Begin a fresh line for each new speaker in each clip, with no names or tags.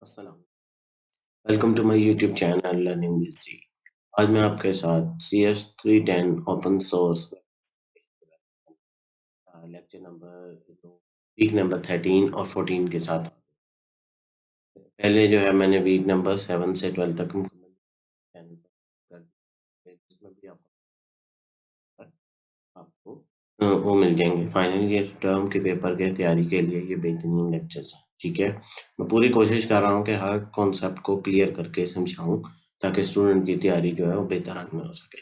अस्सलाम। Welcome to my YouTube channel learning with C. आज मैं आपके साथ C S 310 open source lecture number week number 13 और 14 के साथ। पहले जो है मैंने वीक नंबर 7 से 12 तक मुकम्मल कर दिया। इसमें भी आपको वो मिल जाएंगे फाइनल ईयर टर्म के पेपर के तैयारी के लिए। ये बेहतरीन लेक्चर्स हैं, ठीक है। मैं पूरी कोशिश कर रहा हूँ कि हर कॉन्सेप्ट को क्लियर करके समझाऊँ ताकि स्टूडेंट की तैयारी जो है वो बेहतर अंदाज में हो सके।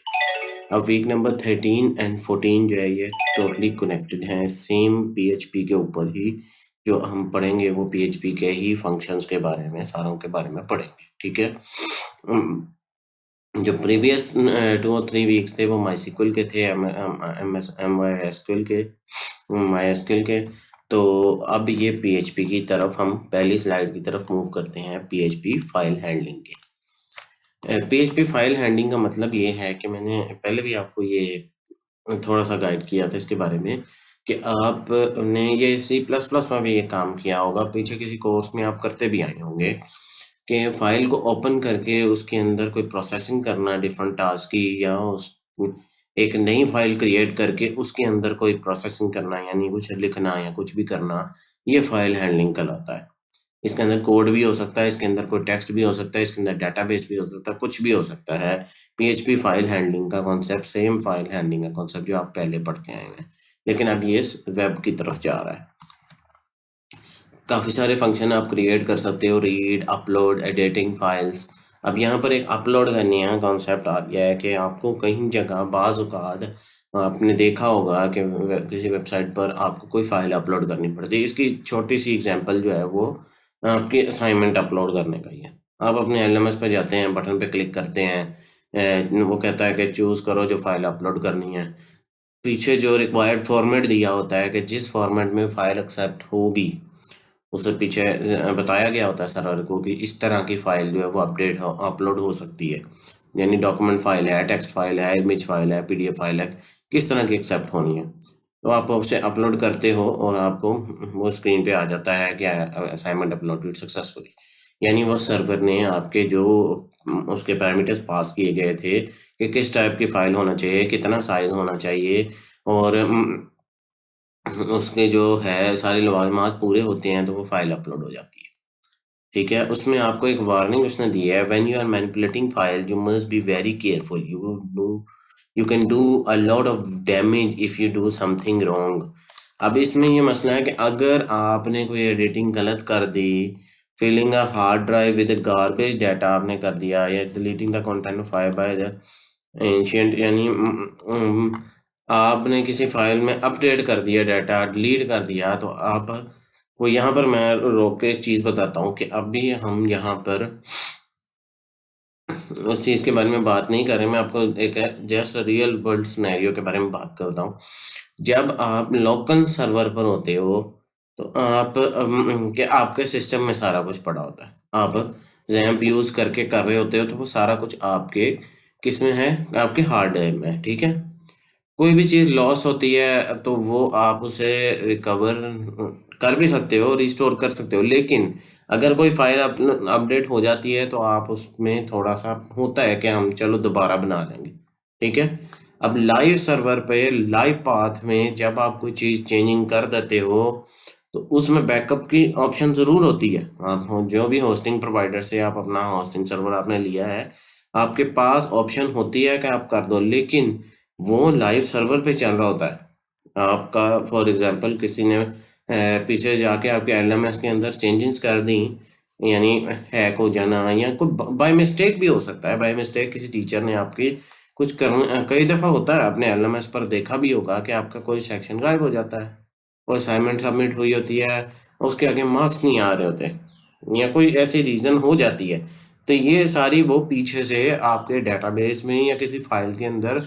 अब वीक नंबर 13 एंड 14 जो है ये टोटली कनेक्टेड हैं, सेम पीएचपी के ऊपर ही जो हम पढ़ेंगे वो पीएचपी के ही फंक्शंस के बारे में, सारों के बारे में पढ़ेंगे, ठीक है। जो प्रीवियस 2 और 3 वीक्स थे वो माई के थे, माई एसक्यूएल के। तो अब ये पीएचपी की तरफ हम पहली स्लाइड की तरफ मूव करते हैं, पीएचपी फाइल हैंडलिंग के। पीएचपी फाइल हैंडलिंग का मतलब ये है कि मैंने पहले भी आपको ये थोड़ा सा गाइड किया था इसके बारे में कि आपने ये सी प्लस प्लस में भी ये काम किया होगा, पीछे किसी कोर्स में आप करते भी आए होंगे कि फाइल को ओपन करके उसके अंदर कोई प्रोसेसिंग करना डिफरेंट टास्क की, या उस एक नई फाइल क्रिएट करके उसके अंदर कोई प्रोसेसिंग करना, यानी कुछ लिखना या कुछ भी करना, ये फाइल हैंडलिंग कहलाता है। इसके अंदर कोड भी हो सकता है, इसके अंदर कोई टेक्स्ट भी हो सकता है, इसके अंदर डेटाबेस भी हो सकता है, कुछ भी हो सकता है। पीएचपी फाइल हैंडलिंग का कॉन्सेप्ट सेम फाइल हैंडलिंग का कॉन्सेप्ट जो आप पहले पढ़ते आए हैं, लेकिन अब ये वेब की तरफ जा रहा है। काफ़ी सारे फंक्शन आप क्रिएट कर सकते हो, रीड, अपलोड, एडिटिंग फाइल्स। अब यहाँ पर एक अपलोड का नया कॉन्सेप्ट आ गया है कि आपको कहीं जगह बाज़ औक़ात आपने देखा होगा कि किसी वेबसाइट पर आपको कोई फाइल अपलोड करनी पड़ती है। इसकी छोटी सी एग्जांपल जो है वो आपकी असाइनमेंट अपलोड करने का ही है। आप अपने एलएमएस पे जाते हैं, बटन पे क्लिक करते हैं, वो कहता है कि चूज़ करो जो फाइल अपलोड करनी है। पीछे जो रिक्वायर्ड फॉर्मेट दिया होता है कि जिस फॉर्मेट में फाइल एक्सेप्ट होगी उसे पीछे बताया गया होता है सर्वर को कि इस तरह की फाइल जो है वो अपलोड हो सकती है। यानी डॉक्यूमेंट फाइल है, टेक्स्ट फाइल है, इमेज फाइल है, पीडीएफ फाइल है, किस तरह की एक्सेप्ट होनी है। तो आप उसे अपलोड करते हो और आपको वो स्क्रीन पे आ जाता है कि असाइनमेंट अपलोडेड सक्सेसफुली। यानी वो सर्वर ने आपके जो उसके पैरामीटर्स पास किए गए थे कि किस टाइप की फाइल होना चाहिए, कितना साइज होना चाहिए, और उसके जो है सारे लवाजमात पूरे होते हैं तो वो फाइल अपलोड हो जाती है, ठीक है। उसमें आपको एक वार्निंग उसने दी है, when you are manipulating file you must be very careful, you can do a lot of damage if you do something wrong. अब इसमें ये मसला है कि अगर आपने कोई एडिटिंग गलत कर दी, filling a hard drive with garbage data आपने कर दिया, या deleting the content of file by the ancient, यानी आपने किसी फाइल में अपडेट कर दिया, डाटा डिलीट कर दिया, तो आप वो यहाँ पर मैं रोक के चीज़ बताता हूँ कि अभी हम यहाँ पर उस चीज़ के बारे में बात नहीं कर रहे। मैं आपको एक जस्ट रियल वर्ल्ड सिनेरियो के बारे में बात करता हूँ। जब आप लोकल सर्वर पर होते हो तो आप कि आपके सिस्टम में सारा कुछ पड़ा होता है, आप जैम्प यूज़ करके कर रहे होते हो, तो वो सारा कुछ आपके किस में है, आपके हार्ड ड्राइव में है, ठीक है। कोई भी चीज़ लॉस होती है तो वो आप उसे रिकवर कर भी सकते हो, रिस्टोर कर सकते हो, लेकिन अगर कोई फाइल अपडेट हो जाती है तो आप उसमें थोड़ा सा होता है कि हम चलो दोबारा बना लेंगे, ठीक है। अब लाइव सर्वर पे लाइव पाथ में जब आप कोई चीज़ चेंजिंग कर देते हो तो उसमें बैकअप की ऑप्शन ज़रूर होती है। आप जो भी होस्टिंग प्रोवाइडर से आप अपना होस्टिंग सर्वर आपने लिया है, आपके पास ऑप्शन होती है कि आप कर दो, लेकिन वो लाइव सर्वर पे चल रहा होता है आपका। फॉर एग्जांपल किसी ने पीछे जाके आपके एलएमएस के अंदर चेंजेस कर दी, यानी हैक हो जाना, या कोई बाय मिस्टेक भी हो सकता है। बाय मिस्टेक किसी टीचर ने आपकी कुछ कर, कई दफ़ा होता है, आपने एलएमएस पर देखा भी होगा कि आपका कोई सेक्शन गायब हो जाता है, कोई असाइनमेंट सबमिट हुई होती है, उसके आगे मार्क्स नहीं आ रहे होते, या कोई ऐसी रीज़न हो जाती है। तो ये सारी वो पीछे से आपके डेटाबेस में या किसी फाइल के अंदर,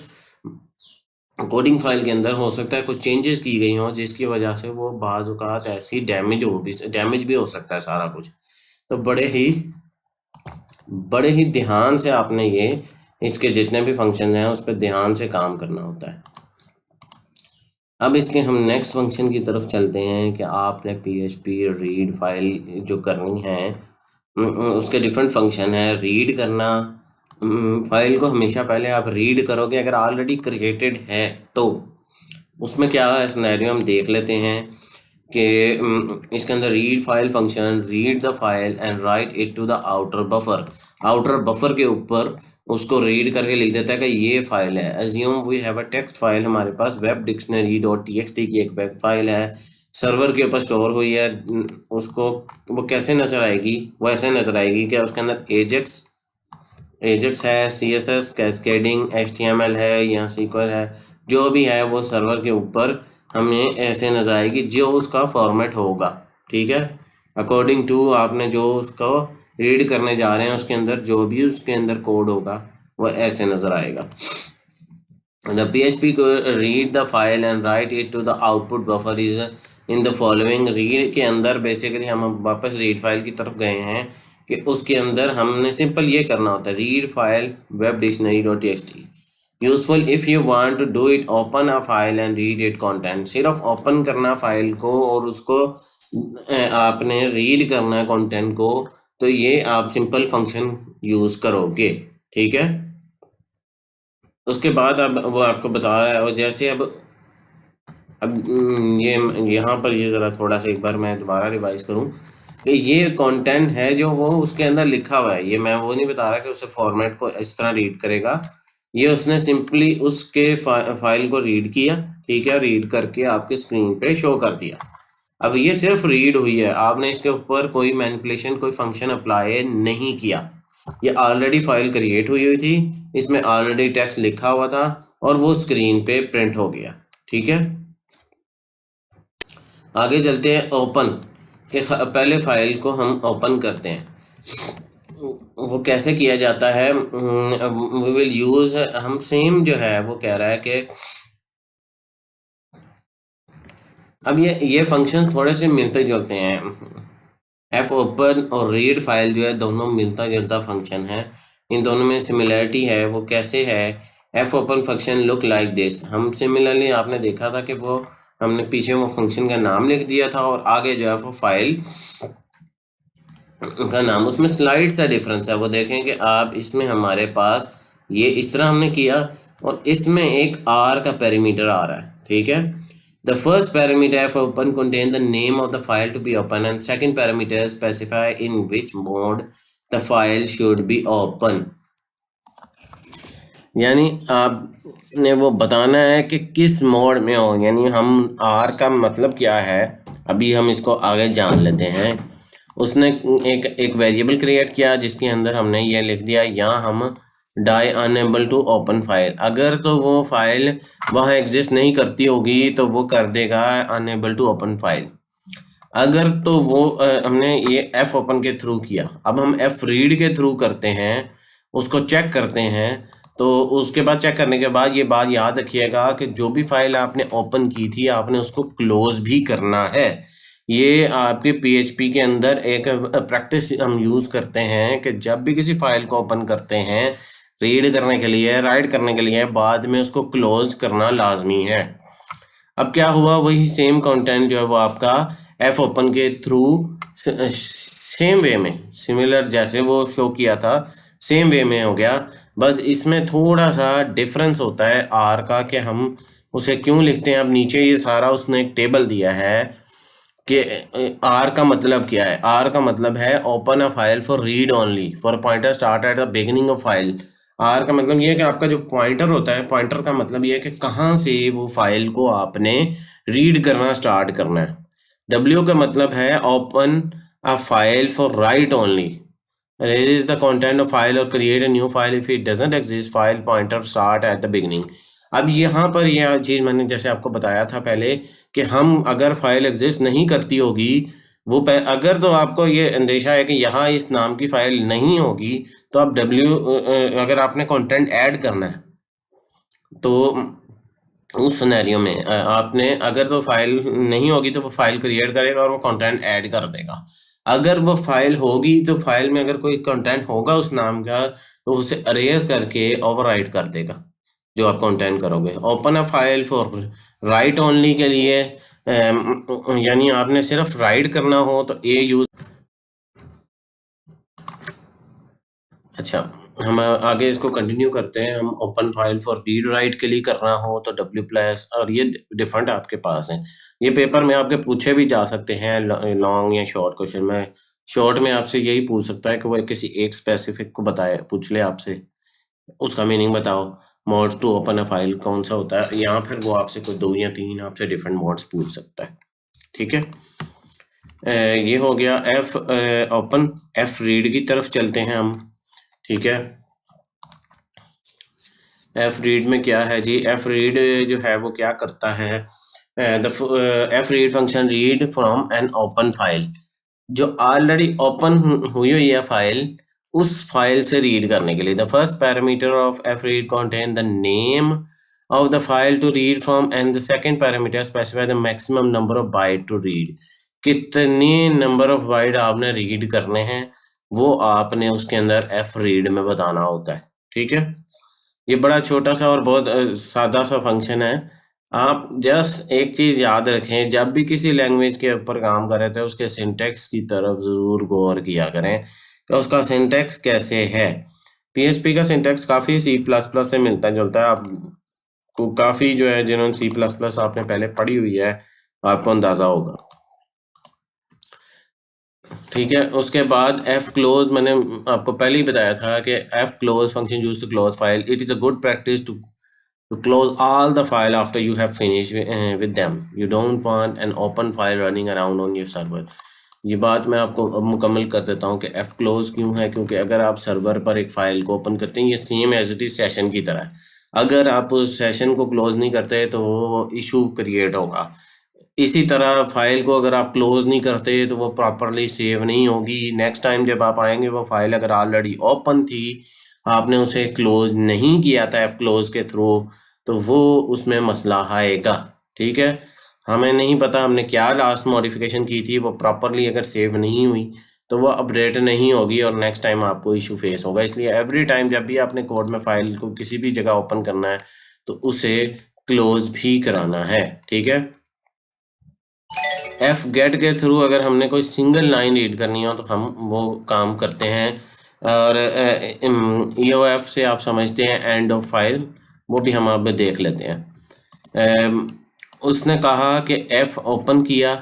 कोडिंग फाइल के अंदर हो सकता है कुछ चेंजेस की गई हों, जिसकी वजह से वो बाज़ औक़ात ऐसी डैमेज भी हो सकता है सारा कुछ। तो बड़े ही ध्यान से आपने ये इसके जितने भी फंक्शन हैं उस पर ध्यान से काम करना होता है। अब इसके हम नेक्स्ट फंक्शन की तरफ चलते हैं कि आपने पीएचपी रीड फाइल जो करनी है उसके डिफरेंट फंक्शन है। रीड करना, फाइल को हमेशा पहले आप रीड करोगे अगर ऑलरेडी क्रिएटेड है तो। उसमें क्या है सिनेरियो हम देख लेते हैं कि इसके अंदर read file function read the file and write it to the outer buffer. Outer buffer के ऊपर उसको रीड करके लिख देता है कि ये फाइल है। Assume we have a text file, हमारे पास वेब डिक्शनरी डॉट टीएक्सटी की एक वेब फाइल है, सर्वर के ऊपर स्टोर हुई है। उसको वो कैसे नजर आएगी? वो ऐसे नजर आएगी कि उसके अंदर एजेक्स है, सीएसएस, कैस्केडिंग, एचटीएमएल है या सीक्वल है, जो भी है वो सर्वर के ऊपर हमें ऐसे नजर आएगी जो उसका फॉर्मेट होगा। ठीक है, अकॉर्डिंग टू आपने जो उसको रीड करने जा रहे हैं उसके अंदर जो भी उसके अंदर कोड होगा वो ऐसे नजर आएगा। The PHP could read the file and write it to the output buffer is in the following। read के अंदर बेसिकली हम वापस रीड फाइल की तरफ गए हैं कि उसके अंदर हमने सिंपल ये करना होता है, read file web dictionary dot T useful if you want to do it open a file and read it content. सिर्फ ओपन करना फाइल को और उसको आपने रीड करना है कंटेंट को, तो ये आप सिंपल फंक्शन यूज करोगे। ठीक है, उसके बाद अब वो आपको बता रहा है। और जैसे अब ये यहाँ पर ये ज़रा थोड़ा सा एक बार मैं दोबारा रिवाइज करूँ कि ये कंटेंट है जो वो उसके अंदर लिखा हुआ है। ये मैं वो नहीं बता रहा कि उसे फॉर्मेट को इस तरह रीड करेगा, ये उसने सिंपली उसके फाइल को रीड किया। ठीक है, रीड करके आपके स्क्रीन पे शो कर दिया। अब ये सिर्फ रीड हुई है, आपने इसके ऊपर कोई मैनिपुलेशन कोई फंक्शन अप्लाई नहीं किया। ये ऑलरेडी फाइल क्रिएट हुई थी, इसमें ऑलरेडी टेक्स्ट लिखा हुआ था और वो स्क्रीन पे प्रिंट हो गया। ठीक है, आगे चलते हैं ओपन के। पहले फाइल को हम ओपन करते हैं, वो कैसे किया जाता है? वी विल यूज, हम सेम जो है वो कह रहा है कि अब ये फंक्शन थोड़े से मिलते जुलते हैं। एफ ओपन और रीड फाइल जो है दोनों मिलता जुलता फंक्शन है, इन दोनों में सिमिलरिटी है। वो कैसे है? F open function look like this. हम सिमिलरली आपने देखा था कि वो हमने पीछे वो फंक्शन का नाम लिख दिया था और आगे जो है वो फाइल का नाम, उसमें स्लाइड सा डिफरेंस है। वो देखें कि आप इसमें हमारे पास ये इस तरह हमने किया और इसमें एक आर का पैरामीटर आ रहा है। ठीक है, the first parameter of open contain the name of the file to be open and second parameter specify in which mode the file should be open। यानी आपने वो बताना है कि किस मोड में हो। यानी हम आर का मतलब क्या है अभी हम इसको आगे जान लेते हैं। उसने एक वेरिएबल क्रिएट किया जिसके अंदर हमने ये लिख दिया, यहाँ हम die unable to open file. अगर तो वो फाइल वहाँ एग्जिस्ट नहीं करती होगी तो वो कर देगा अनएबल टू ओपन फाइल। अगर तो वो हमने ये एफ ओपन के थ्रू किया, अब हम एफ रीड के थ्रू करते हैं, उसको चेक करते हैं। तो उसके बाद चेक करने के बाद ये बात याद रखिएगा कि जो भी फाइल आपने ओपन की थी आपने उसको क्लोज भी करना है। ये आपके पीएचपी के अंदर एक प्रैक्टिस हम यूज़ करते हैं कि जब भी किसी फाइल को ओपन करते हैं रीड करने के लिए, राइट करने के लिए, बाद में उसको क्लोज करना लाजमी है। अब क्या हुआ, वही सेम कंटेंट जो है वो आपका एफ ओपन के थ्रू सेम वे में, सिमिलर जैसे वो शो किया था सेम वे में हो गया। बस इसमें थोड़ा सा डिफरेंस होता है आर का कि हम उसे क्यों लिखते हैं। अब नीचे ये सारा उसने एक टेबल दिया है कि आर का मतलब क्या है। आर का मतलब है open a file for read only for pointer start at the beginning of file. R का मतलब ये है कि आपका जो पॉइंटर होता है, पॉइंटर का मतलब ये है कि कहाँ से वो फाइल को आपने रीड करना स्टार्ट करना है। डब्ल्यू का मतलब है open a file for right only, release the content of file or create a new file if it doesn't exist file pointer start at the beginning। अब यहाँ पर यह चीज़ मैंने जैसे आपको बताया था पहले कि हम अगर फाइल एग्जिस्ट नहीं करती होगी वो अगर तो आपको ये अंदेशा है कि यहाँ इस नाम की फाइल नहीं होगी तो आप अगर आपने कंटेंट ऐड करना है तो उस सिनेरियो में आपने अगर तो फाइल नहीं होगी तो वो फाइल क्रिएट करेगा और वो कंटेंट ऐड कर देगा। अगर वो फाइल होगी तो फाइल में अगर कोई कंटेंट होगा उस नाम का तो उसे अरेज करके ओवरराइट कर देगा जो आप कंटेंट करोगे। Open a file for right only के लिए यानी आपने सिर्फ राइट करना हो तो ए यूज अच्छा, हम आगे इसको कंटिन्यू करते हैं। हम open file for read write के लिए करना हो तो W+, और ये डिफरेंट आपके पास है। ये पेपर में आपके पूछे भी जा सकते हैं, लॉन्ग या शॉर्ट क्वेश्चन में। शॉर्ट में आपसे यही पूछ सकता है कि वो किसी एक स्पेसिफिक को बताए, पूछ ले आपसे, उसका मीनिंग बताओ। Modes to open a file कौन सा होता है, यहाँ फिर वो आपसे कोई 2 या 3 आपसे डिफरेंट मोड्स पूछ सकता है। ठीक है, ये हो गया एफ ओपन। एफ रीड की तरफ चलते हैं हम। ठीक है, एफ रीड में क्या है जी? एफ रीड जो है वो क्या करता है? F read function read from an open file, जो ऑलरेडी ओपन हुई हुई है फाइल, उस फाइल से रीड करने के लिए। The first parameter of F read contain the name of the file to read from, and the second parameter specify the maximum number of byte to read. कितने number of byte आपने read करने हैं वो आपने उसके अंदर F read में बताना होता है। ठीक है, ये बड़ा छोटा सा और बहुत सादा सा फंक्शन है। आप जस्ट एक चीज याद रखें, जब भी किसी लैंग्वेज के ऊपर काम कर रहे थे उसके सिंटैक्स की तरफ जरूर गौर किया करें कि उसका सिंटैक्स कैसे है। PHP का सिंटैक्स काफी C++ से मिलता जुलता है। आपको काफी जो है, जिन्होंने C++ आपने पहले पढ़ी हुई है, आपको अंदाजा होगा। ठीक है, उसके बाद एफ क्लोज, मैंने आपको पहले ही बताया था कि F close function used to close file. It is a good practice to close all the file after you have finished with them. You don't want an open file running around on your server. ये बात मैं आपको अब मुकम्मल कर देता हूँ कि एफ क्लोज क्यों है। क्योंकि अगर आप सर्वर पर एक फाइल को ओपन करते हैं, ये same as it is session की तरह है। अगर आप उस सेशन को क्लोज नहीं करते तो वो इशू क्रिएट होगा। इसी तरह फाइल को अगर आप क्लोज नहीं करते तो वो प्रॉपरली सेव नहीं होगी। नेक्स्ट टाइम जब आप आएंगे, वो फाइल अगर ऑलरेडी ओपन थी, आपने उसे क्लोज नहीं किया था एफ क्लोज के थ्रू, तो वो उसमें मसला आएगा। ठीक है, हमें नहीं पता हमने क्या लास्ट मॉडिफिकेशन की थी, वो प्रॉपरली अगर सेव नहीं हुई तो वो अपडेट नहीं होगी और नेक्स्ट टाइम आपको इशू फेस होगा। इसलिए एवरी टाइम जब भी आपने कोड में फाइल को किसी भी जगह ओपन करना है तो उसे क्लोज भी कराना है। ठीक है, एफ गेट के थ्रू अगर हमने कोई सिंगल लाइन रीड करनी हो तो हम वो काम करते हैं। और EOF से आप समझते हैं एंड ऑफ फाइल, वो भी हम आप देख लेते हैं। उसने कहा कि एफ ओपन किया,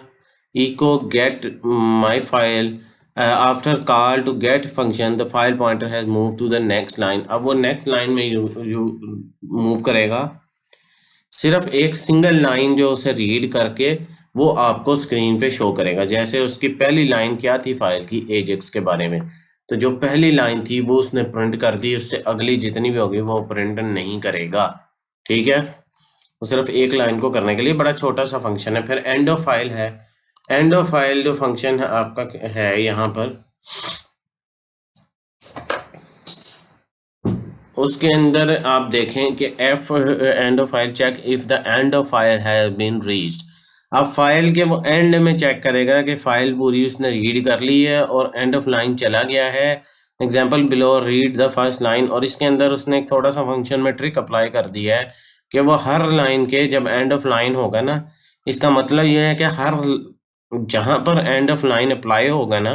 echo get my file, after call to get function the file pointer has move to the next line. अब वो नेक्स्ट लाइन में यू मूव करेगा। सिर्फ एक सिंगल लाइन जो उसे रीड करके वो आपको स्क्रीन पे शो करेगा। जैसे उसकी पहली लाइन क्या थी फाइल की, एजेक्स के बारे में, तो जो पहली लाइन थी वो उसने प्रिंट कर दी, उससे अगली जितनी भी होगी वो प्रिंट नहीं करेगा। ठीक है, वो सिर्फ एक लाइन को करने के लिए बड़ा छोटा सा फंक्शन है। फिर एंड ऑफ फाइल है। एंड ऑफ फाइल जो फंक्शन है आपका है यहाँ पर, उसके अंदर आप देखें कि F end of file check if the end of file has been reached. अब फाइल के वो एंड में चेक करेगा कि फाइल पूरी उसने रीड कर ली है और एंड ऑफ लाइन चला गया है। Example below read the first line. और इसके अंदर उसने एक थोड़ा सा फंक्शन में ट्रिक अप्लाई कर दी है कि वो हर लाइन के जब एंड ऑफ लाइन होगा ना, इसका मतलब ये है कि हर जहाँ पर एंड ऑफ लाइन अप्लाई होगा ना,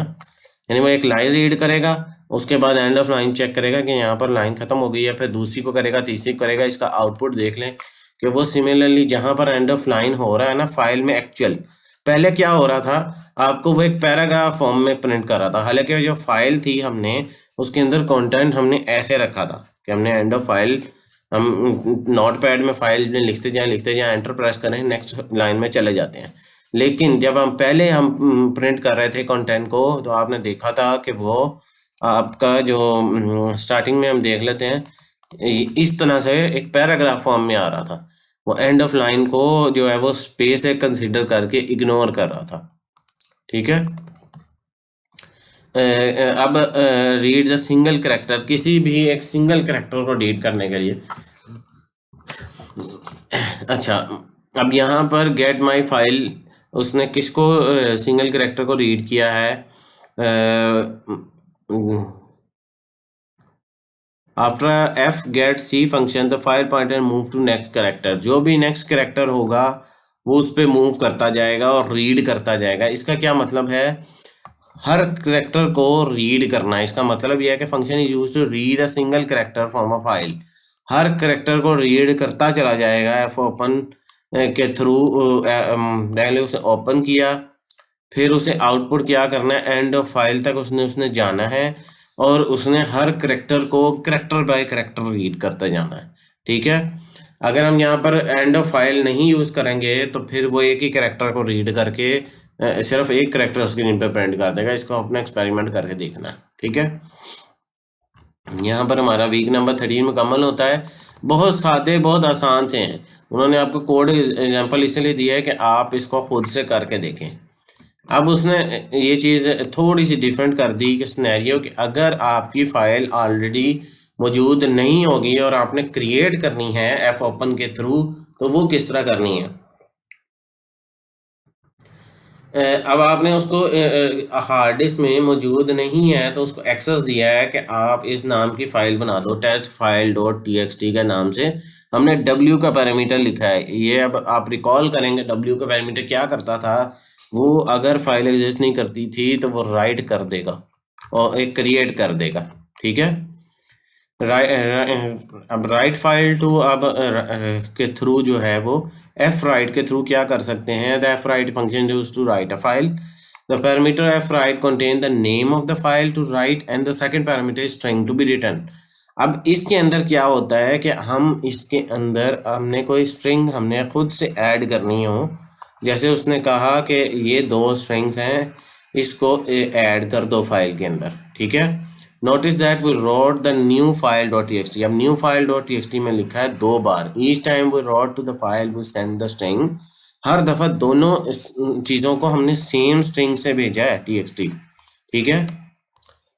यानी वो एक लाइन रीड करेगा, उसके बाद एंड ऑफ लाइन चेक करेगा कि यहाँ पर लाइन खत्म हो गई है, फिर दूसरी को करेगा, तीसरी को करेगा। इसका आउटपुट देख लें कि वो सिमिलरली जहाँ पर एंड ऑफ लाइन हो रहा है ना फाइल में, एक्चुअल पहले क्या हो रहा था, आपको वो एक पैराग्राफ फॉर्म में प्रिंट कर रहा था। हालांकि जो फाइल थी हमने उसके अंदर कंटेंट हमने ऐसे रखा था कि हमने एंड ऑफ फाइल, हम नोट पैड में फाइल में लिखते जाएं एंटर प्रेस करें, नेक्स्ट लाइन में चले जाते हैं। लेकिन जब हम पहले हम प्रिंट कर रहे थे कंटेंट को, तो आपने देखा था कि वो आपका जो स्टार्टिंग में हम देख लेते हैं, इस तरह से एक पैराग्राफ फॉर्म में आ रहा था। वो एंड ऑफ लाइन को जो है वो स्पेस है कंसीडर करके इग्नोर कर रहा था। ठीक है, अब रीड द सिंगल कैरेक्टर, किसी भी एक सिंगल कैरेक्टर को रीड करने के लिए। अच्छा, अब यहाँ पर गेट माई फाइल, उसने किसको सिंगल कैरेक्टर को रीड किया है? After F get C function the file pointer move to next character. जो भी नेक्स्ट कैरेक्टर होगा वो उस पर मूव करता जाएगा और रीड करता जाएगा। इसका क्या मतलब है? हर करेक्टर को रीड करना है। इसका मतलब यह है कि function is used to read a single character from a file. हर करेक्टर को रीड करता चला जाएगा एफ ओपन के थ्रू। पहले उसे ओपन किया, फिर उसे आउटपुट क्या करना है, एंड ऑफ फाइल तक उसने जाना है और उसने हर करेक्टर को करेक्टर बाय करेक्टर रीड करता जाना है। ठीक है, अगर हम यहाँ पर एंड ऑफ फाइल नहीं यूज़ करेंगे तो फिर वो एक ही करेक्टर को रीड करके सिर्फ एक करेक्टर स्क्रीन पे प्रिंट कर देगा। इसको अपना एक्सपेरिमेंट करके देखना है। ठीक है, यहाँ पर हमारा वीक नंबर 13 मुकम्मल होता है। बहुत सादे, बहुत आसान से हैं। उन्होंने आपको कोड एग्जांपल इसलिए दिया है कि आप इसको खुद से करके देखें। अब उसने ये चीज़ थोड़ी सी डिफरेंट कर दी कि सिनेरियो कि अगर आपकी फ़ाइल ऑलरेडी मौजूद नहीं होगी और आपने क्रिएट करनी है एफ ओपन के थ्रू, तो वो किस तरह करनी है। अब आपने उसको हार्ड डिस्क में मौजूद नहीं है तो उसको एक्सेस दिया है कि आप इस नाम की फ़ाइल बना दो, टेस्ट फाइल डॉट txt के नाम से। हमने w का पैरामीटर लिखा है। ये अब आप रिकॉल करेंगे w का पैरामीटर क्या करता था। वो अगर फाइल एग्जिस्ट नहीं करती थी तो वो राइट कर देगा और एक क्रिएट कर देगा। ठीक है, अब राइट फाइल टू अब के थ्रू जो है वो एफ राइट के थ्रू क्या कर सकते हैं। The F write function use to write a file. The parameter F write contain the name of the file to write and the second parameter string to be return. अब इसके अंदर क्या होता है कि हम इसके अंदर हमने कोई स्ट्रिंग हमने खुद से ऐड करनी हो। जैसे उसने कहा कि ये दो स्ट्रिंग्स हैं, इसको ऐड कर दो फाइल के अंदर। ठीक है, notice that we wrote the new file dot TXT. अब न्यू फाइल डॉट टीएक्सटी में लिखा है 2 बार। Each time we wrote to the file we send the string. हर दफा दोनों चीज़ों को हमने सेम स्ट्रिंग से भेजा है टीएक्सटी। ठीक है,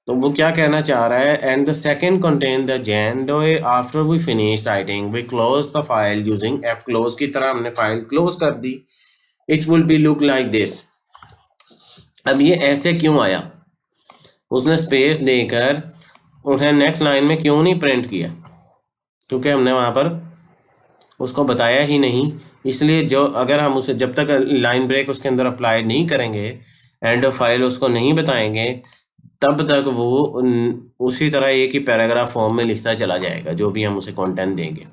तो वो क्या कहना चाह रहा है, and the second contain the Jane Doe after we finish writing we close the file using F close की तरह हमने फाइल क्लोज कर दी। It will be look like this. अब ये ऐसे क्यों आया, उसने स्पेस देकर उसने नेक्स्ट लाइन में क्यों नहीं प्रिंट किया, क्योंकि हमने वहाँ पर उसको बताया ही नहीं। इसलिए जो अगर हम उसे जब तक लाइन ब्रेक उसके अंदर अप्लाई नहीं करेंगे, एंड ऑफ फाइल उसको नहीं बताएंगे, तब तक वो उसी तरह एक ही पैराग्राफ फॉर्म में लिखता चला जाएगा जो भी हम उसे कंटेंट देंगे।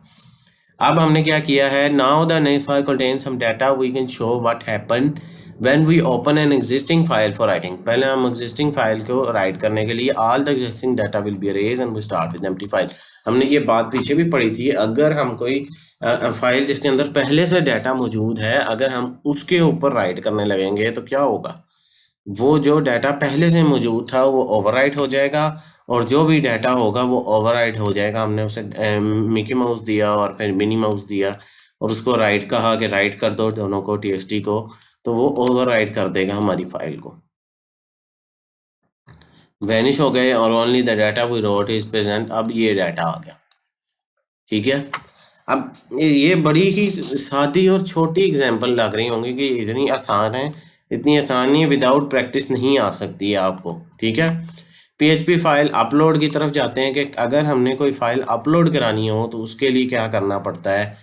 अब हमने क्या किया है, now the next file contains some data we can show what happen when we open an existing file for writing. पहले हम एग्जिस्टिंग फाइल को राइट करने के लिए all the existing data will be erase and we start with empty file. हमने ये बात पीछे भी पढ़ी थी। अगर हम कोई फाइल जिसके अंदर पहले से डाटा मौजूद है, अगर हम उसके ऊपर राइट करने लगेंगे तो क्या होगा, वो जो डाटा पहले से मौजूद था वो ओवरराइट हो जाएगा और जो भी डाटा होगा वो ओवरराइट हो जाएगा। हमने उसे मिकी माउस दिया और फिर मिनी माउस दिया और उसको राइट कहा कि राइट कर दो दोनों को टीएक्सटी को, तो वो ओवरराइट कर देगा हमारी फाइल को। वैनिश हो गए और only the data we wrote is present. अब ये डाटा आ गया। ठीक है, अब ये बड़ी ही सादी और छोटी एग्जांपल लग रही होंगी कि इतनी आसान है। इतनी आसान नहीं है, विदाउट प्रैक्टिस नहीं आ सकती है आपको। ठीक है, पीएचपी फाइल अपलोड की तरफ जाते हैं कि अगर हमने कोई फाइल अपलोड करानी हो तो उसके लिए क्या करना पड़ता है।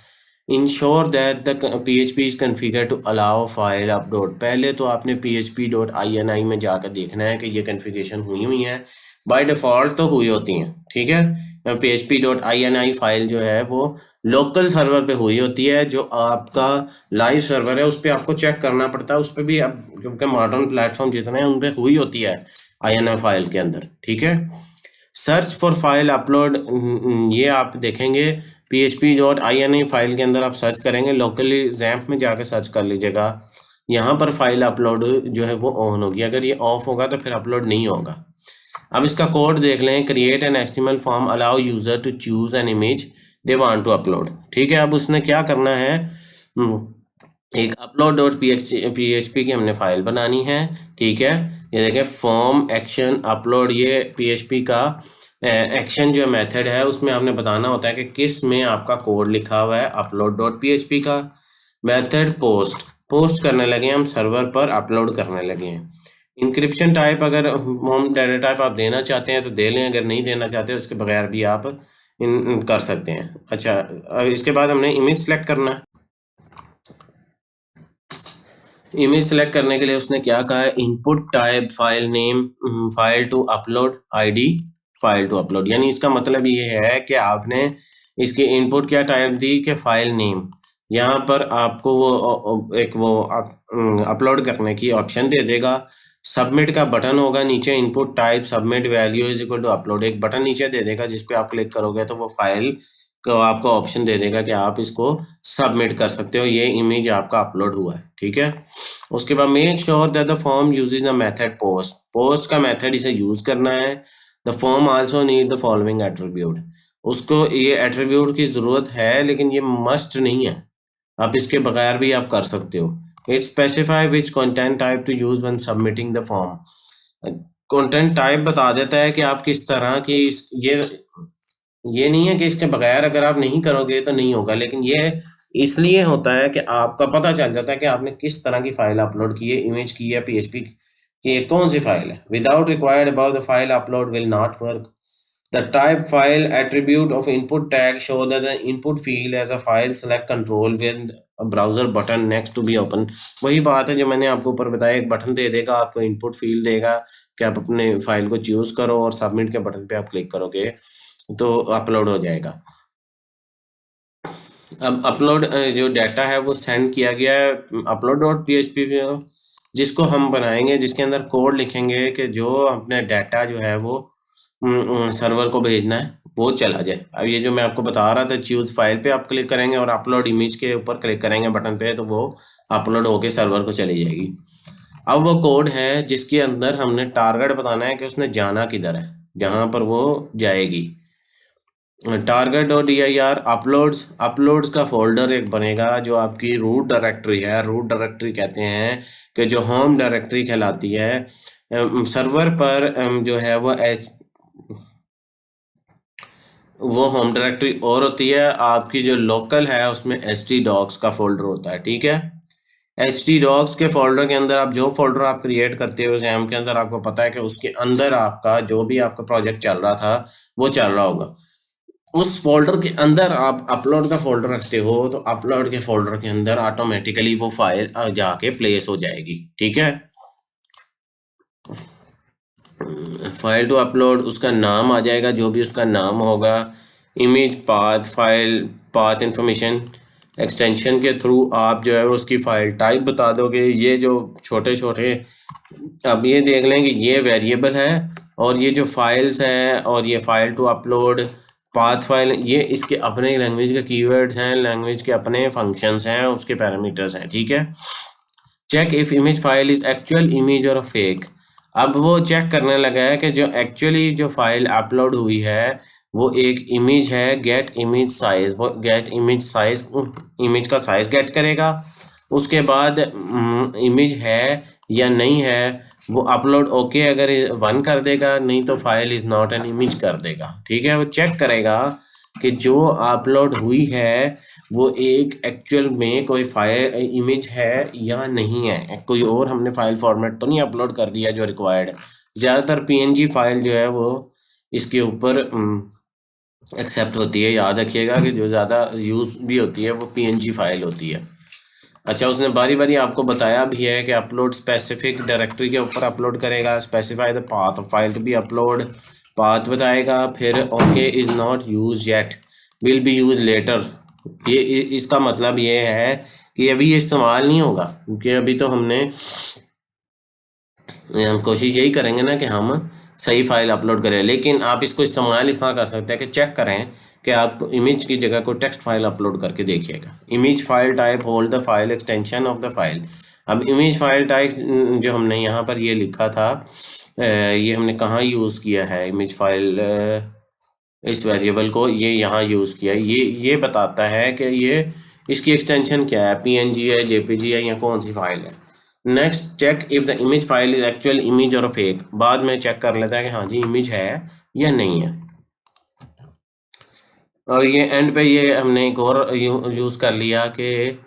Ensure that the PHP is configure to allow file upload. पहले तो आपने php.ini में जाकर देखना है कि ये कन्फिगरेशन हुई है। बाय डिफ़ॉल्ट तो हुई होती हैं। ठीक है, php.ini फाइल जो है वो लोकल सर्वर पे हुई होती है। जो आपका लाइव सर्वर है उस पर आपको चेक करना पड़ता है। उस पर भी अब क्योंकि मॉडर्न प्लेटफॉर्म जितने हैं उन पर हुई होती है INI फाइल के अंदर। ठीक है, सर्च फॉर फाइल अपलोड, ये आप देखेंगे php.ini फाइल के अंदर आप सर्च करेंगे, लोकली जैम्प में जाकर सर्च कर लीजिएगा। यहाँ पर फाइल अपलोड जो है वो ऑन होगी। अगर ये ऑफ होगा तो फिर अपलोड नहीं होगा। अब इसका कोड देख लें, create an HTML form allow user to choose an image they want to upload. ठीक है, अब उसने क्या करना है, एक अपलोड डॉट PHP की हमने फाइल बनानी है। ठीक है, ये देखें फॉर्म एक्शन अपलोड, ये PHP का एक्शन जो मेथड है उसमें आपने बताना होता है कि किस में आपका कोड लिखा हुआ है। अपलोड डॉट PHP का मेथड पोस्ट करने लगे हम सर्वर पर, अपलोड करने लगे हैं। इंक्रिप्शन टाइप, अगर हम डाटा टाइप आप देना चाहते हैं तो दे लें, अगर नहीं देना चाहते उसके बगैर भी आप कर सकते हैं। अच्छा, इसके बाद हमने इमेज सेलेक्ट करना है। इमेज सेलेक्ट करने के लिए उसने क्या कहा है, input type file name file to upload ID file to upload, यानी इसका मतलब ये है कि आपने इसकी इनपुट क्या टाइप दी कि फाइल नेम, यहाँ पर आपको वो एक वो अपलोड करने की ऑप्शन दे देगा। सबमिट का बटन होगा नीचे, input type submit value is equal to upload, एक बटन नीचे दे देगा जिस पे आप क्लिक करोगे तो वो फाइल को आपको ऑप्शन दे देगा कि आप इसको सबमिट कर सकते हो, ये इमेज आपका अपलोड हुआ है, ठीक है। उसके बाद make sure that the form uses the method post, post का मेथड इसे यूज करना है। The form also need the following attribute, उसको ये एट्रीब्यूट की जरूरत है लेकिन ये मस्ट नहीं है, आप इसके बगैर भी आप कर सकते हो। It specify which content type two use when submitting the form, content type बता देता है कि आप किस तरह की, ये नहीं है कि इसके बगैर अगर आप नहीं करोगे तो नहीं होगा, लेकिन ये इसलिए होता है कि आपका पता चल जाता है कि आपने किस तरह की फाइल अपलोड की है, इमेज की है, पीएचपी की कौन सी फाइल है। Without required about the file upload will not work. The type file attribute of input tag show that the input field as a file select control with browser button next to be open. वही बात है जो मैंने आपको ऊपर बताया, एक button दे देगा आपको, इनपुट फील्ड देगा कि आप अपने फाइल को चूज करो और सबमिट के बटन पे आप क्लिक करोगे तो अपलोड हो जाएगा। अब अपलोड जो डाटा है वो सेंड किया गया है अपलोड डॉट पीएचपी में, जिसको हम बनाएंगे, जिसके अंदर कोड लिखेंगे कि जो अपने डाटा जो है वो सर्वर को भेजना है वो चला जाए। अब ये जो मैं आपको बता रहा था, चूज फाइल पे आप क्लिक करेंगे और अपलोड इमेज के ऊपर क्लिक करेंगे बटन पे, तो वो अपलोड होके सर्वर को चली जाएगी। अब वो कोड है जिसके अंदर हमने टारगेट बताना है कि उसने जाना किधर है, जहां पर वो जाएगी। Target dot dir uploads, uploads का फोल्डर एक बनेगा जो आपकी रूट डायरेक्टरी है, रूट डायरेक्टरी कहते हैं कि जो होम डायरेक्टरी कहलाती है। सर्वर पर जो है वो होम डायरेक्टरी और होती है, आपकी जो लोकल है उसमें htdocs का फोल्डर होता है, ठीक है। htdocs के फोल्डर के अंदर आप जो फोल्डर आप क्रिएट करते हो XAMPP के अंदर, आपको पता है कि उसके अंदर आपका जो भी आपका प्रोजेक्ट चल रहा था वो चल रहा होगा। उस फोल्डर के अंदर आप अपलोड का फोल्डर रखते हो तो अपलोड के फोल्डर के अंदर ऑटोमेटिकली वो फाइल जाके प्लेस हो जाएगी, ठीक है। फाइल टू अपलोड, उसका नाम आ जाएगा जो भी उसका नाम होगा। Image path, file path information, extension के थ्रू आप जो है उसकी फाइल टाइप बता दोगे। ये जो छोटे छोटे, अब ये देख लें कि ये वेरिएबल है और ये जो फाइल्स हैं और ये file to upload path file, ये इसके अपने लैंग्वेज के कीवर्ड्स हैं, लैंग्वेज के अपने फंक्शंस हैं, उसके पैरामीटर्स हैं, ठीक है। Check if image file is actual image और फेक, अब वो चेक करने लगा है कि जो एक्चुअली जो फाइल अपलोड हुई है वो एक इमेज है। गेट इमेज साइज, वो गेट इमेज साइज, इमेज का साइज गेट करेगा। उसके बाद इमेज है या नहीं है वो अपलोड ओके अगर 1 कर देगा, नहीं तो file is not an image कर देगा, ठीक है। वो चेक करेगा कि जो अपलोड हुई है वो एक एक्चुअल में कोई फाइल इमेज है या नहीं है, कोई और हमने फाइल फॉर्मेट तो नहीं अपलोड कर दिया जो रिक्वायर्ड है। ज़्यादातर पीएनजी फाइल जो है वो इसके ऊपर एक्सेप्ट होती है, याद रखिएगा कि जो ज़्यादा यूज़ भी होती है वो पीएनजी फाइल होती है। अच्छा, उसने बारी बारी आपको बताया भी है कि अपलोड स्पेसिफिक डायरेक्टरी के ऊपर अपलोड करेगा। Specify the path of file to be upload, path बताएगा। फिर okay is not use yet, will be use later, ये इसका मतलब ये है कि अभी ये इस्तेमाल नहीं होगा, क्योंकि अभी तो हमने हम कोशिश यही करेंगे ना कि हम सही फाइल अपलोड करें, लेकिन आप इसको इस्तेमाल इस तरह कर सकते हैं कि चेक करें कि आप इमेज की जगह को टेक्स्ट फाइल अपलोड करके देखिएगा। Image file type hold the file extension of the file. अब इमेज फाइल टाइप जो हमने यहाँ पर ये लिखा था, ये हमने कहाँ यूज़ किया है इमेज फाइल, इस वेरिएबल को ये यहाँ यूज़ किया है। ये बताता है कि ये इसकी एक्सटेंशन क्या है, पीएनजी है, जेपीजी है या कौन सी फाइल है। Next, check if the image file is actual image और फेक, बाद में चेक कर लेता है कि हाँ जी इमेज है या नहीं है। और ये एंड पे ये हमने एक और यूज़ कर लिया कि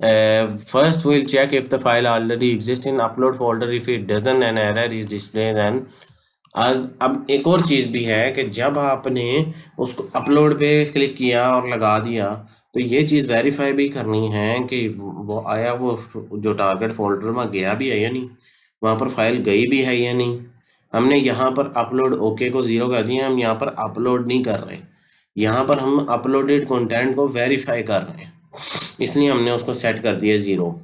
first will check if the file already exist in upload folder, if it doesn't an error is display, देन अब एक और चीज़ भी है कि जब आपने उसको अपलोड पे क्लिक किया और लगा दिया, तो ये चीज़ वेरीफाई भी करनी है कि वो आया, वो जो टारगेट फोल्डर में गया भी है या नहीं, वहाँ पर फाइल गई भी है या नहीं। हमने यहाँ पर अपलोड ओके को 0 कर दिया, हम यहाँ पर अपलोड नहीं कर रहे, यहाँ पर हम अपलोडेड कंटेंट को वेरीफाई कर रहे हैं, इसलिए हमने उसको सेट कर दिया 0।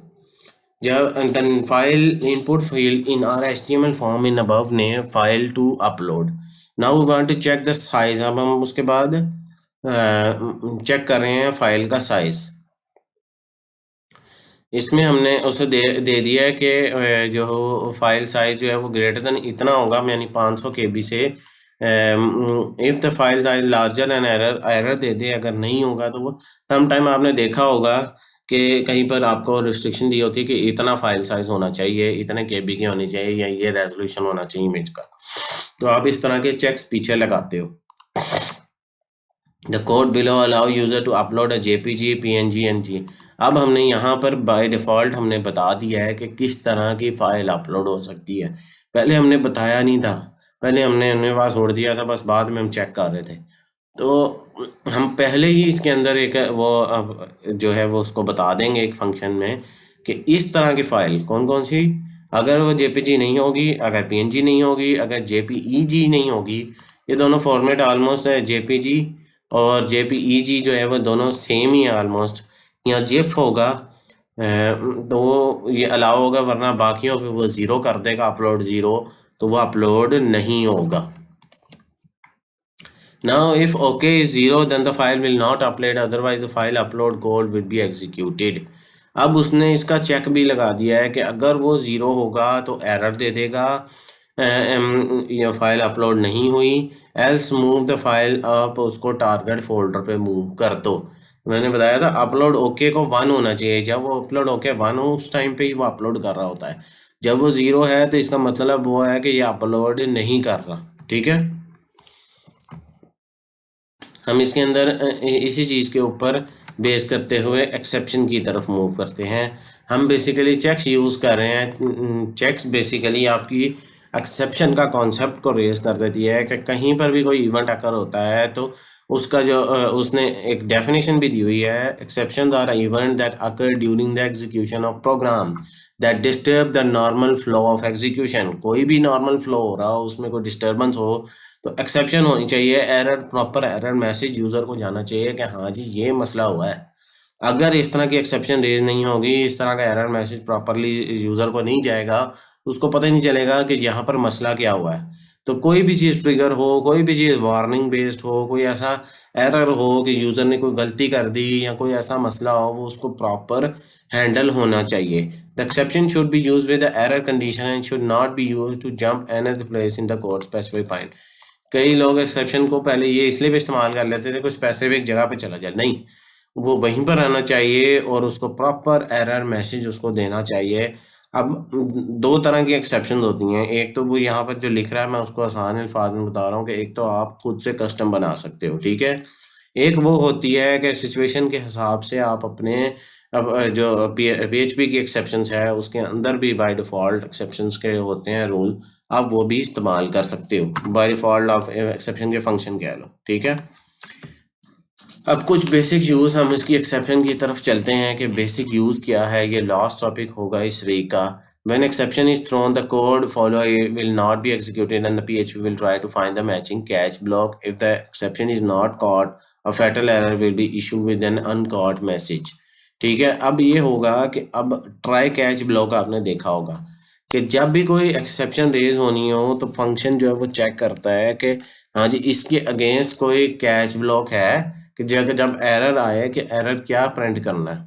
जब then file input field in our HTML form in above name file to upload. Now we want to check the size. अब हम उसके बाद चेक कर रहे हैं फाइल का साइज। इसमें हमने उसे दे दिया है कि जो फाइल साइज जो है वो ग्रेटर देन इतना होगा, यानी 500 KB से। If the file size larger and error दे दे, अगर नहीं होगा तो वो सम टाइम आपने देखा होगा कि कहीं पर आपको रिस्ट्रिक्शन दी होती है कि इतना फाइल साइज होना चाहिए, इतने KB की होनी चाहिए, या ये रेजोल्यूशन होना चाहिए इमेज का। तो आप इस तरह के चेक्स पीछे लगाते हो। The code below allow user to upload a JPG, PNG, NG। अब हमने यहाँ पर बाय डिफ़ॉल्ट हमने बता दिया है कि किस तरह की फ़ाइल अपलोड हो सकती है। पहले हमने बताया नहीं था, पहले हमने पास छोड़ दिया था, बस बाद में हम चेक कर रहे थे। तो हम पहले ही इसके अंदर एक वो जो है वो उसको बता देंगे एक फंक्शन में कि इस तरह की फ़ाइल कौन कौन सी, अगर वो JPG नहीं होगी, अगर PNG नहीं होगी, अगर JPEG नहीं होगी, ये दोनों फॉर्मेट ऑलमोस्ट है। JPG और JPEG जो है वो दोनों सेम ही है ऑलमोस्ट। यहाँ जिफ होगा तो ये अलाउ होगा, वरना बाकियों पे वो 0 कर देगा, अपलोड 0, तो वो अपलोड नहीं होगा। Now if OK is 0 then the file will not upload, otherwise the file upload code will be executed। अब उसने इसका चेक भी लगा दिया है कि अगर वो 0 होगा तो एरर दे देगा, ये फाइल अपलोड नहीं हुई। एल्स मूव द फाइल आप उसको टारगेट फोल्डर पे मूव कर दो। मैंने बताया था अपलोड ओके को 1 होना चाहिए, जब वो अपलोड ओके 1 हो उस टाइम पे ही वो अपलोड कर रहा होता है। जब वो 0 है तो इसका मतलब वो है कि ये अपलोड नहीं कर रहा। ठीक है, हम इसके अंदर इसी चीज़ के ऊपर बेस करते हुए एक्सेप्शन की तरफ मूव करते हैं। हम बेसिकली चेक्स यूज़ कर रहे हैं। चेक्स बेसिकली आपकी एक्सेप्शन का कॉन्सेप्ट को रेज कर देती है कि कहीं पर भी कोई इवेंट अकर होता है तो उसका जो उसने एक डेफिनेशन भी दी हुई है। Exceptions are event that occur during the execution of program that disturb the normal flow of execution. कोई भी नॉर्मल फ्लो हो रहा हो, उसमें कोई डिस्टर्बेंस हो तो एक्सेप्शन होनी चाहिए। Error, proper error message user को जाना चाहिए कि हाँ जी ये मसला हुआ है। अगर इस तरह की एक्सेप्शन रेज नहीं होगी, इस तरह का एरर मैसेज प्रॉपरली यूज़र को नहीं जाएगा, उसको पता ही नहीं चलेगा कि यहाँ पर मसला क्या हुआ है। तो कोई भी चीज़ ट्रिगर हो, कोई भी चीज़ वार्निंग बेस्ड हो, कोई ऐसा एरर हो कि यूज़र ने कोई गलती कर दी या कोई ऐसा मसला हो, वो उसको प्रॉपर हैंडल होना चाहिए। The exception should be use with the error condition and should not be use to jump another place in the code specific point. कई लोग एक्सेप्शन को पहले ये इसलिए भी इस्तेमाल कर लेते थे कोई स्पेसिफिक जगह पे चला जाए, नहीं, वो वहीं पर आना चाहिए और उसको प्रॉपर एरर मैसेज उसको देना चाहिए। अब दो तरह की एक्सेप्शन होती हैं। एक तो वो यहाँ पर जो लिख रहा है मैं उसको आसान अल्फाज में बता रहा हूँ कि एक तो आप खुद से कस्टम बना सकते हो, ठीक है। एक वो होती है कि सिचुएशन के हिसाब से आप अपने अब जो PHP की एक्सेप्शंस है उसके अंदर भी बाय डिफ़ॉल्ट एक्सेप्शंस के होते हैं रूल, आप वो भी इस्तेमाल कर सकते हो। बाय डिफ़ॉल्ट आप एक्सेप्शन के फंक्शन कह लो, ठीक है। अब कुछ बेसिक यूज़, हम इसकी एक्सेप्शन की तरफ चलते हैं कि बेसिक यूज़ क्या है। ये लास्ट टॉपिक होगा इस वीक का। When exception is thrown, the code follow will not be executed and the PHP will try to find the matching catch block. If the exception is not caught, a fatal error will be issued with an uncaught message। ठीक है, अब ये होगा कि अब try catch block आपने देखा होगा कि जब भी कोई एक्सेप्शन रेज होनी हो तो फंक्शन जो है वो चेक करता है कि हाँ जी इसके अगेंस्ट कोई कैच ब्लॉक है, कि जब जब एरर आए कि एरर क्या प्रिंट करना है।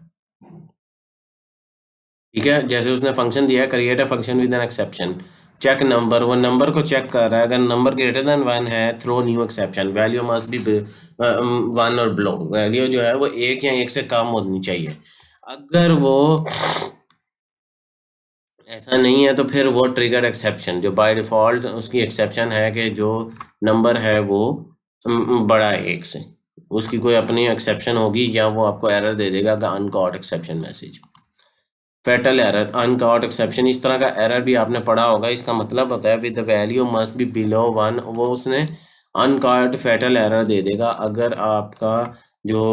ठीक है, जैसे उसने फंक्शन दिया है create a function with an exception check number, वो नंबर को चेक कर रहा है, अगर नंबर ग्रेटर देन 1 है throw new exception, value must be 1 और बिलो, वैल्यू जो है वो 1 या 1 से कम होनी चाहिए। अगर वो ऐसा नहीं है तो फिर वो ट्रिगर एक्सेप्शन, जो बाय डिफ़ॉल्ट उसकी एक्सेप्शन है कि जो नंबर है वो बड़ा है 1 से, उसकी कोई अपनी एक्सेप्शन होगी या वो आपको एरर दे देगा uncaught exception message. Fatal error, uncaught exception, इस तरह का एरर भी आपने पढ़ा होगा। इसका मतलब होता है with the value must be below 1, वो उसने अनकॉट फैटल एरर दे देगा अगर आपका जो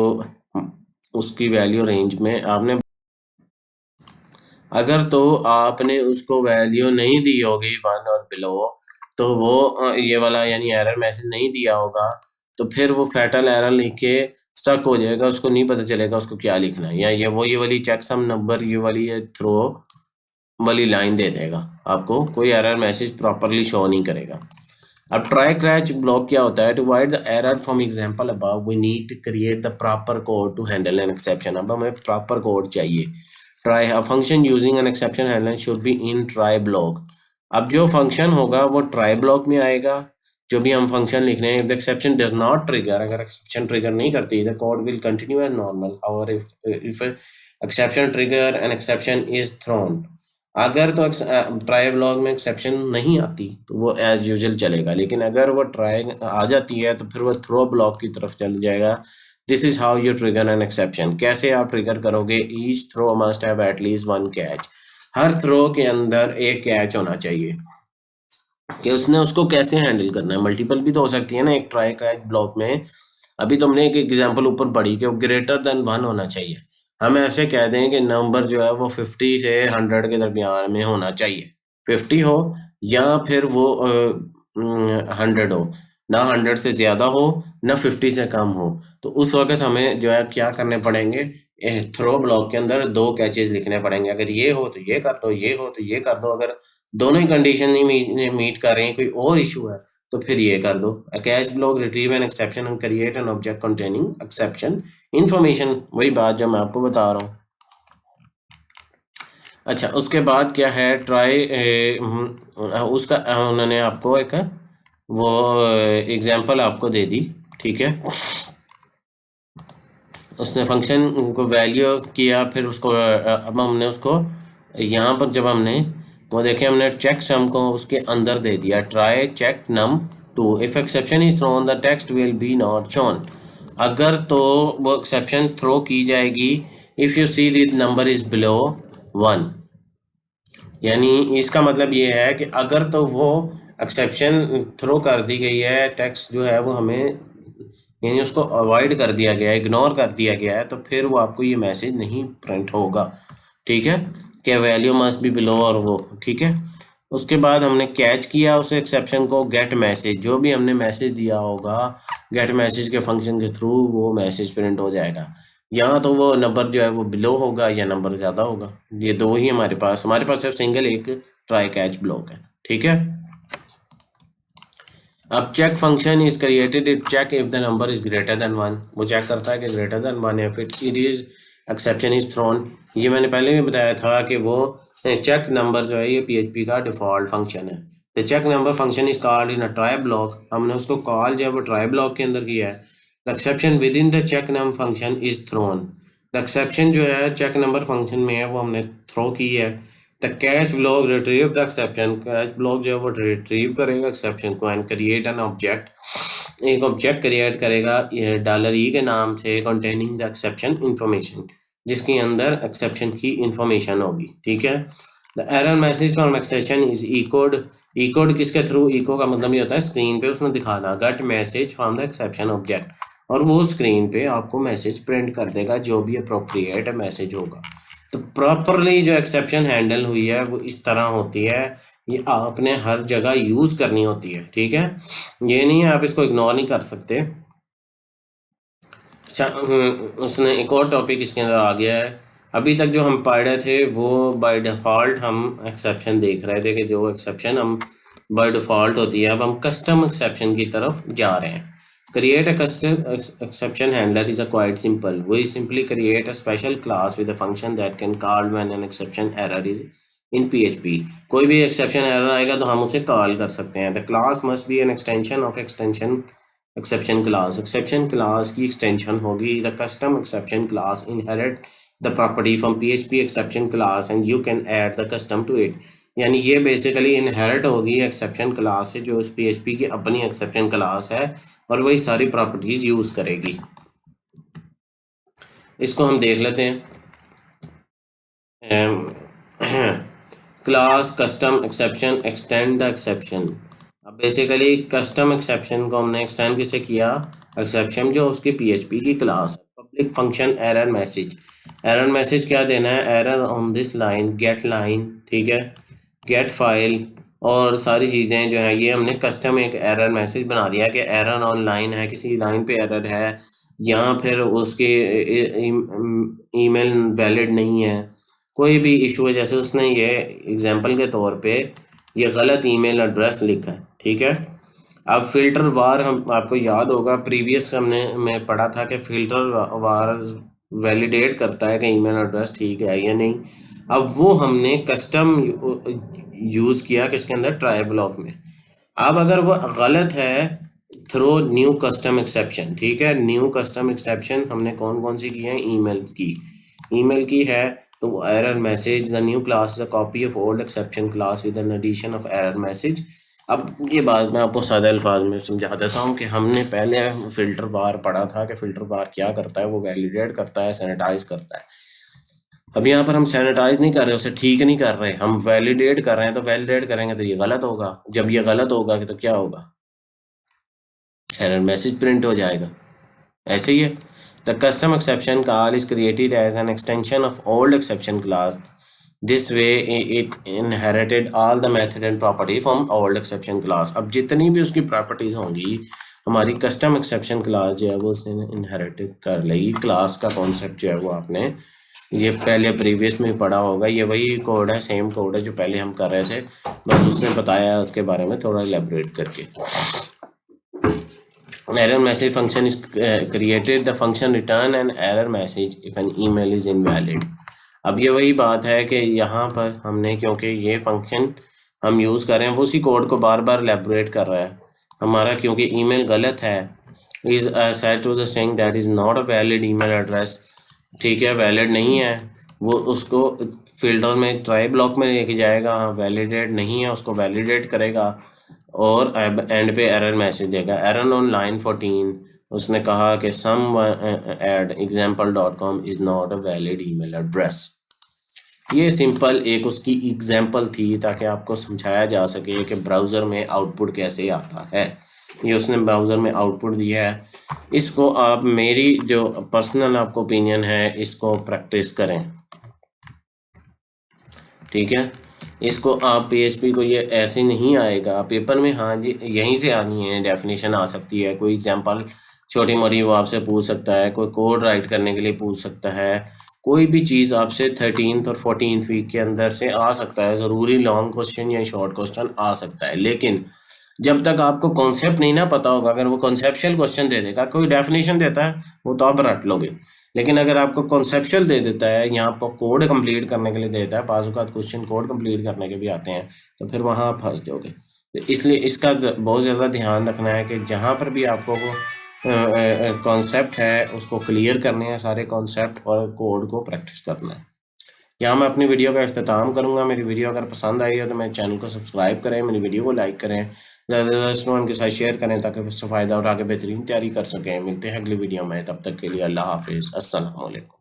उसकी वैल्यू रेंज में आपने, अगर तो आपने उसको वैल्यू नहीं दी होगी 1 और बिलो, तो वो ये वाला यानी एरर मैसेज नहीं दिया होगा, तो फिर वो फैटल एरर लिख के स्टक हो जाएगा, उसको नहीं पता चलेगा उसको क्या लिखना है, या ये वाली चेक सम नंबर, ये वाली थ्रो वाली लाइन दे देगा आपको, कोई एरर मैसेज प्रॉपरली शो नहीं करेगा। अब ट्राई क्रैच ब्लॉक क्या होता है? To avoid the error from example above we need to create the proper code to handle an exception. अब हमें प्रॉपर कोड चाहिए। Try a function using an exception handler should be in try block. अब जो function होगा वो try block में आएगा, जो भी हम फंक्शन लिख रहे हैं। If the exception does not trigger, अगर एक्सेप्शन ट्रिगर नहीं करती, the code will continue as normal. और if exception trigger an exception is thrown, अगर तो ट्राई ब्लॉक में एक्सेप्शन नहीं आती तो वो एज यूजुअल चलेगा, लेकिन अगर वो ट्राई आ जाती है तो फिर वो थ्रो ब्लॉक की तरफ चल जाएगा। This is how you trigger an exception. कैसे आप ट्रिगर करोगे? Each throw must have at least 1 catch. हर थ्रो के अंदर एक कैच होना चाहिए कि उसने उसको कैसे हैंडल करना है। मल्टीपल भी तो हो सकती है ना एक ट्राई कैच ब्लॉक में। अभी तुमने एक एग्जांपल ऊपर पढ़ी कि वो ग्रेटर देन 1 होना चाहिए। हम ऐसे कह दें कि नंबर जो है वो 50 से 100 के दरमियान में होना चाहिए। 50 हो या फिर वो 100 हो, ना 100 से ज़्यादा हो ना 50 से कम हो। तो उस वक्त हमें जो है क्या करने पड़ेंगे? थ्रो ब्लॉक के अंदर 2 कैचेस लिखने पड़ेंगे। अगर ये हो तो ये कर दो, ये हो तो ये कर दो। अगर दोनों ही कंडीशन नहीं मीट कर रही हैं, कोई और इशू है, तो फिर ये कर दो। A catch block retrieve an exception and create an object containing exception information। वही बात जो मैं आपको बता रहा हूँ। अच्छा, उसके बाद क्या है? ट्राई उसका उन्होंने आपको एक वो एग्जांपल आपको दे दी, ठीक है। उसने फंक्शन को वैल्यू किया, फिर उसको अब हमने उसको यहाँ पर जब हमने वो देखे, हमने चेक सम को उसके अंदर दे दिया। Try check num 2 if exception is thrown the text will be not shown. अगर तो वो एक्सेप्शन थ्रो की जाएगी if you see the number is below 1। यानी इसका मतलब ये है कि अगर तो वो एक्सेप्शन थ्रो कर दी गई है, टेक्स्ट जो है वो हमें यानी उसको अवॉइड कर दिया गया है, इग्नोर कर दिया गया है, तो फिर वो आपको ये मैसेज नहीं प्रिंट होगा, ठीक है। कि वैल्यू मस्ट बी बिलो और वो, ठीक है। उसके बाद हमने कैच किया उस एक्सेप्शन को, गेट मैसेज, जो भी हमने मैसेज दिया होगा गेट मैसेज के फंक्शन के थ्रू वो मैसेज प्रिंट हो जाएगा। यहाँ तो वो नंबर जो है वो बिलो होगा या नंबर ज़्यादा होगा। ये दो ही हमारे पास सिर्फ सिंगल एक ट्राई कैच ब्लॉक है, ठीक है। अब check function is created it check if the number is greater than 1। वो चेक करता है कि ग्रेटर देन 1 है, फिर it is exception is throne. ये मैंने पहले भी बताया था कि वो चेक नंबर जो है ये पीएचपी का डिफॉल्ट फंक्शन है। The check number function is called in a try block. हमने उसको कॉल जो है वो ट्राई ब्लॉक के अंदर किया है। The exception within the check number function is thrown. The exception जो है चेक नंबर फंक्शन में है वो हमने थ्रो की है। The cash block retrieve the exception. Cash block जो है वो रिट्रीव करेगा एक्सेप्शन को एंड क्रिएट एन ऑब्जेक्ट। एक ऑब्जेक्ट क्रिएट करेगा $e के नाम से कंटेनिंग द एक्सेप्शन इंफॉर्मेशन, जिसके अंदर एक्सेप्शन की इंफॉर्मेशन होगी, ठीक है। The error message from exception is echoed. Echoed किसके थ्रू? इको का मतलब ये होता है स्क्रीन पे उसने दिखाना gate message from the exception object, और वो स्क्रीन पे आपको मैसेज प्रिंट कर देगा जो भी अप्रोप्रिएट मैसेज होगा। तो प्रॉपरली जो एक्सेप्शन हैंडल हुई है वो इस तरह होती है। ये आपने हर जगह यूज़ करनी होती है, ठीक है। ये नहीं है आप इसको इग्नोर नहीं कर सकते। अच्छा, उसने एक और टॉपिक इसके अंदर आ गया है। अभी तक जो हम पढ़ रहे थे वो बाय डिफ़ॉल्ट हम एक्सेप्शन देख रहे थे कि जो एक्सेप्शन हम बाय डिफ़ॉल्ट होती है, अब हम कस्टम एक्सेप्शन की तरफ जा रहे हैं। Create a custom exception handler is a quite simple. We simply create a special class with a function that can call when an exception error is in PHP. कोई भी एक्सेप्शन एरर आएगा तो हम उसे कॉल कर सकते हैं। The class must be an extension of extension exception class. Exception class की एक्सटेंशन होगी। The custom exception class inherit the property from PHP exception class and you can add the custom to it. यानी ये basically inherit होगी exception class से, जो उस PHP की अपनी एक्सेप्शन क्लास है, और वही सारी प्रॉपर्टीज यूज करेगी। इसको हम देख लेते हैं। Class custom exception extend the exception. अब बेसिकली कस्टम एक्सेप्शन को हमने एक्सटेंड किससे किया, एक्सेप्शन जो उसकी पीएचपी की class. Public function error message, error message क्या देना है, error on this line, get line, ठीक है, गेट फाइल और सारी चीज़ें जो है ये हमने कस्टम एक एरर मैसेज बना दिया कि एरर ऑन लाइन है, किसी लाइन पे एरर है या फिर उसके ईमेल वैलिड नहीं है, कोई भी इशू है। जैसे उसने ये एग्जांपल के तौर पे ये गलत ईमेल एड्रेस लिखा है, ठीक है। अब फिल्टर वार, हम आपको याद होगा प्रीवियस हमने में पढ़ा था कि फिल्टर वार वैलिडेट करता है कि ईमेल एड्रेस ठीक है या नहीं। अब वो हमने कस्टम यूज़ किया किसके अंदर, ट्राई ब्लॉक में। अब अगर वो गलत है, थ्रो न्यू कस्टम एक्सेप्शन, ठीक है। न्यू कस्टम एक्सेप्शन हमने कौन कौन सी की है, ईमेल की, ईमेल की है तो वो error message the new class is a copy of old exception class with an addition of error message. अब ये बात मैं आपको सादे अल्फाज में समझा देता हूँ कि हमने पहले फिल्टर बार पढ़ा था कि फिल्टर बार क्या करता है, वो वैलिडेट करता है, सैनिटाइज करता है। अब यहाँ पर हम सैनिटाइज नहीं कर रहे, उसे ठीक नहीं कर रहे, हम वैलिडेट कर रहे हैं। तो वैलिडेट करेंगे तो ये गलत होगा, जब ये गलत होगा तो क्या होगा, एरर मैसेज प्रिंट हो जाएगा। ऐसे ही है, the custom exception call is created as an extension of old exception class. This way it inherited all the method and property from old exception class. अब जितनी भी उसकी प्रॉपर्टीज होंगी हमारी कस्टम एक्सेप्शन क्लास जो है वो उसने इनहेरिट कर लेगी। क्लास का कॉन्सेप्ट जो है वो आपने ये पहले प्रीवियस में पढ़ा होगा, ये वही कोड है, सेम कोड है जो पहले हम कर रहे थे, बस उसने बताया उसके बारे में थोड़ा इलेबोरेट करके। Error message function is created. The function return an error message if an email is invalid. अब ये वही बात है कि यहाँ पर हमने, क्योंकि ये फंक्शन हम यूज़ कर रहे हैं वो उसी कोड को बार बार एलेबोरेट कर रहा है हमारा, क्योंकि ईमेल गलत है, is set to the string that is not a valid email address, ठीक है, वैलिड नहीं है, वो उसको फिल्टर में ट्राई ब्लॉक में लेके जाएगा, हाँ वैलिडेट नहीं है उसको वैलिडेट करेगा और एंड पे एरर मैसेज देगा, एरर ऑन लाइन 14। उसने कहा कि some at example.com is not a valid email address. ये सिंपल एक उसकी एग्जांपल थी ताकि आपको समझाया जा सके कि ब्राउज़र में आउटपुट कैसे आता है। ये उसने ब्राउज़र में आउटपुट दिया है, इसको आप, मेरी जो पर्सनल आपको ओपिनियन है, इसको प्रैक्टिस करें, ठीक है। इसको आप पीएचपी को ये ऐसे नहीं आएगा पेपर में, हाँ जी यहीं से आनी है, डेफिनेशन आ सकती है, कोई एग्जांपल छोटी मोटी वो आपसे पूछ सकता है, कोई कोड राइट करने के लिए पूछ सकता है, कोई भी चीज़ आपसे 13th और 14th वीक के अंदर से आ सकता है। ज़रूरी लॉन्ग क्वेश्चन या शॉर्ट क्वेश्चन आ सकता है, लेकिन जब तक आपको कॉन्सेप्ट नहीं ना पता होगा, अगर वो कॉन्सेप्चुअल क्वेश्चन दे देगा, कोई डेफिनेशन देता है वो तो आप रट लोगे, लेकिन अगर आपको कॉन्सेप्चुअल दे देता है, यहाँ पर कोड कंप्लीट करने के लिए देता है, बाज़ औक़ात क्वेश्चन कोड कंप्लीट करने के भी आते हैं, तो फिर वहाँ आप फंस जाओगे। तो इसलिए इसका बहुत ज़्यादा ध्यान रखना है कि जहाँ पर भी आपको वो कॉन्सेप्ट है उसको क्लियर करने हैं सारे कॉन्सेप्ट, और कोड को प्रैक्टिस करना है। यहाँ मैं अपनी वीडियो का अख्ताम करूँगा। मेरी वीडियो अगर पसंद आई हो तो मेरे चैनल को सब्सक्राइब करें, मेरी वीडियो को लाइक करें, ज़्यादा से ज़्यादा स्टूडेंट के साथ शेयर करें ताकि उससे फ़ायदा उठा के बेहतरीन तैयारी कर सकें। मिलते हैं अगली वीडियो में, तब तक के लिए अल्लाह हाफिज़, अस्सलाम वालेकुम।